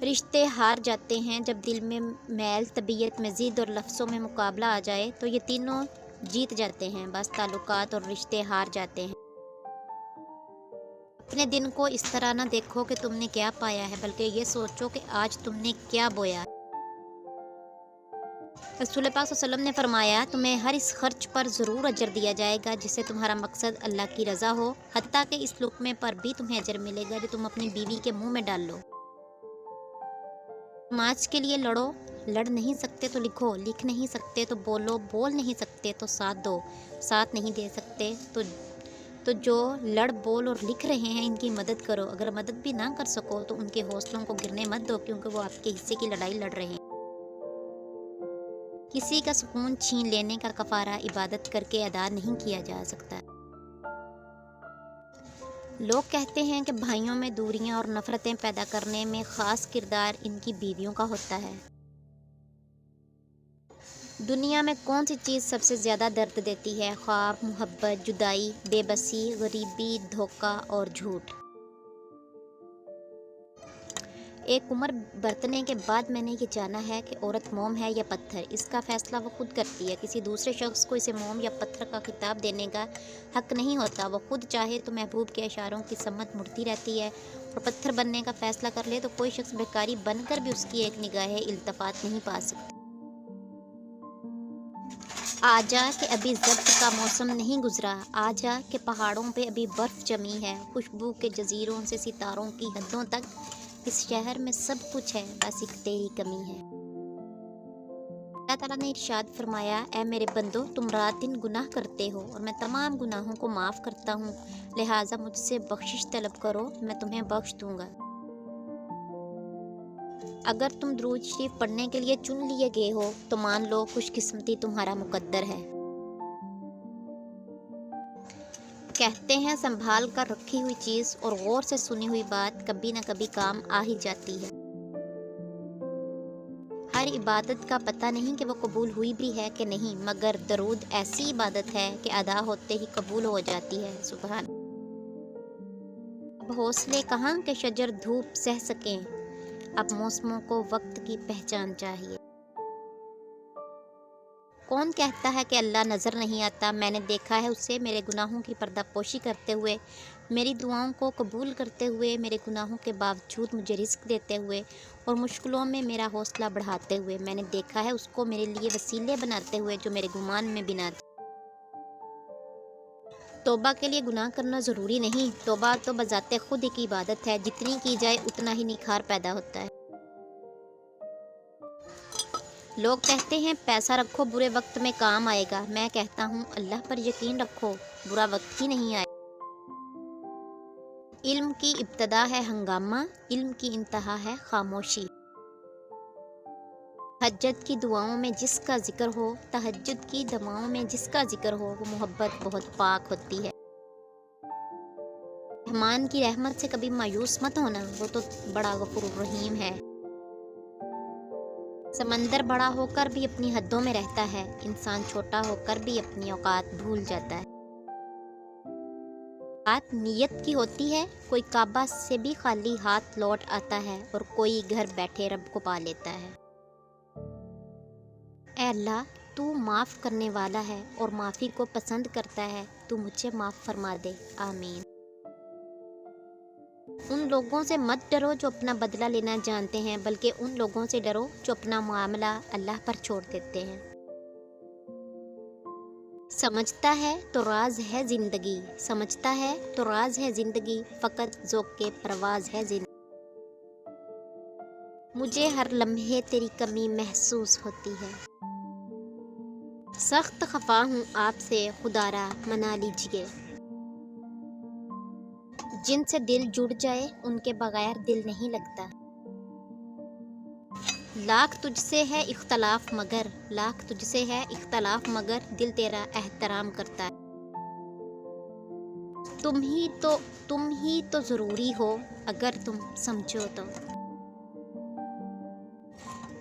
رشتے ہار جاتے ہیں جب دل میں میل، طبیعت میں ضد اور لفظوں میں مقابلہ آ جائے تو یہ تینوں جیت جاتے ہیں، بس تعلقات اور رشتے ہار جاتے ہیں۔ اپنے دن کو اس طرح نہ دیکھو کہ تم نے کیا پایا ہے، بلکہ یہ سوچو کہ آج تم نے کیا بویا۔ رسول پاک صلی اللہ علیہ وسلم نے فرمایا، تمہیں ہر اس خرچ پر ضرور اجر دیا جائے گا جس سے تمہارا مقصد اللہ کی رضا ہو، حتیٰ کہ اس لقمے پر بھی تمہیں اجر ملے گا جو تم اپنی بیوی کے منہ میں ڈال لو۔ سماج کے لیے لڑو، لڑ نہیں سکتے تو لکھو، لکھ نہیں سکتے تو بولو، بول نہیں سکتے تو ساتھ دو، ساتھ نہیں دے سکتے تو جو لڑ بول اور لکھ رہے ہیں ان کی مدد کرو، اگر مدد بھی نہ کر سکو تو ان کے حوصلوں کو گرنے مت دو، کیونکہ وہ آپ کے حصے کی لڑائی لڑ رہے ہیں۔ کسی کا سکون چھین لینے کا کفارہ عبادت کر کے ادا نہیں کیا جا سکتا۔ لوگ کہتے ہیں کہ بھائیوں میں دوریاں اور نفرتیں پیدا کرنے میں خاص کردار ان کی بیویوں کا ہوتا ہے۔ دنیا میں کون سی چیز سب سے زیادہ درد دیتی ہے؟ خواب، محبت، جدائی، بے بسی، غریبی، دھوکہ اور جھوٹ۔ ایک عمر برتنے کے بعد میں نے یہ جانا ہے کہ عورت موم ہے یا پتھر، اس کا فیصلہ وہ خود کرتی ہے۔ کسی دوسرے شخص کو اسے موم یا پتھر کا خطاب دینے کا حق نہیں ہوتا۔ وہ خود چاہے تو محبوب کے اشاروں کی سمت مڑتی رہتی ہے، اور پتھر بننے کا فیصلہ کر لے تو کوئی شخص بھکاری بن کر بھی اس کی ایک نگاہ التفات نہیں پا سکتا۔ آجا کہ ابھی ضبط کا موسم نہیں گزرا، آجا کہ پہاڑوں پہ ابھی برف جمی ہے، خوشبو کے جزیروں سے ستاروں کی حدوں تک اس شہر میں سب کچھ ہے، بس ایک تیری کمی ہے۔ اللہ تعالیٰ نے ارشاد فرمایا، اے میرے بندو، تم رات دن گناہ کرتے ہو اور میں تمام گناہوں کو معاف کرتا ہوں، لہٰذا مجھ سے بخشش طلب کرو، میں تمہیں بخش دوں گا۔ اگر تم درود شریف پڑھنے کے لیے چن لیے گئے ہو تو مان لو خوش قسمتی تمہارا مقدر ہے۔ کہتے ہیں سنبھال کر رکھی ہوئی چیز اور غور سے سنی ہوئی بات کبھی نہ کبھی کام آ ہی جاتی ہے۔ ہر عبادت کا پتہ نہیں کہ وہ قبول ہوئی بھی ہے کہ نہیں، مگر درود ایسی عبادت ہے کہ ادا ہوتے ہی قبول ہو جاتی ہے۔ سبحان۔ اب حوصلے کہاں کہ شجر دھوپ سہ سکیں، اب موسموں کو وقت کی پہچان چاہیے۔ کون کہتا ہے کہ اللہ نظر نہیں آتا؟ میں نے دیکھا ہے اسے میرے گناہوں کی پردہ پوشی کرتے ہوئے، میری دعاؤں کو قبول کرتے ہوئے، میرے گناہوں کے باوجود مجھے رزق دیتے ہوئے اور مشکلوں میں میرا حوصلہ بڑھاتے ہوئے۔ میں نے دیکھا ہے اس کو میرے لیے وسیلے بناتے ہوئے جو میرے گمان میں بنا تھے۔ توبہ کے لیے گناہ کرنا ضروری نہیں، توبہ تو بذات خود ایک عبادت ہے، جتنی کی جائے اتنا ہی نکھار پیدا ہوتا ہے۔ لوگ کہتے ہیں پیسہ رکھو برے وقت میں کام آئے گا، میں کہتا ہوں اللہ پر یقین رکھو، برا وقت ہی نہیں آئے۔ علم کی ابتدا ہے ہنگامہ، علم کی انتہا ہے خاموشی۔ تہجد کی دعاؤں میں جس کا ذکر ہو، تہجد کی دعاؤں میں جس کا ذکر ہو، وہ محبت بہت پاک ہوتی ہے۔ رحمان کی رحمت سے کبھی مایوس مت ہونا، وہ تو بڑا غفور الرحیم ہے۔ سمندر بڑا ہو کر بھی اپنی حدوں میں رہتا ہے، انسان چھوٹا ہو کر بھی اپنی اوقات بھول جاتا ہے۔ بات نیت کی ہوتی ہے، کوئی کعبہ سے بھی خالی ہاتھ لوٹ آتا ہے اور کوئی گھر بیٹھے رب کو پا لیتا ہے۔ اے اللہ، تو معاف کرنے والا ہے اور معافی کو پسند کرتا ہے، تو مجھے معاف فرما دے، آمین۔ ان لوگوں سے مت ڈرو جو اپنا بدلہ لینا جانتے ہیں، بلکہ ان لوگوں سے ڈرو جو اپنا معاملہ اللہ پر چھوڑ دیتے ہیں۔ سمجھتا ہے تو راز ہے زندگی، سمجھتا ہے تو راز ہے زندگی، فقط ذوق کے پرواز ہے زندگی۔ مجھے ہر لمحے تیری کمی محسوس ہوتی ہے، سخت خفا ہوں آپ سے، خدا را منا لیجیے۔ جن سے دل جڑ جائے ان کے بغیر دل نہیں لگتا۔ لاکھ تجھ سے ہے اختلاف مگر، لاکھ تجھ سے ہے اختلاف مگر، دل تیرا احترام کرتا ہے۔ تم ہی تو ضروری ہو اگر تم سمجھو تو۔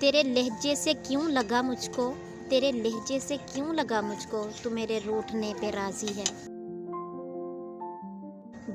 تیرے لہجے سے کیوں لگا مجھ کو، تیرے لہجے سے کیوں لگا مجھ کو، تو میرے روٹھنے پہ راضی ہے۔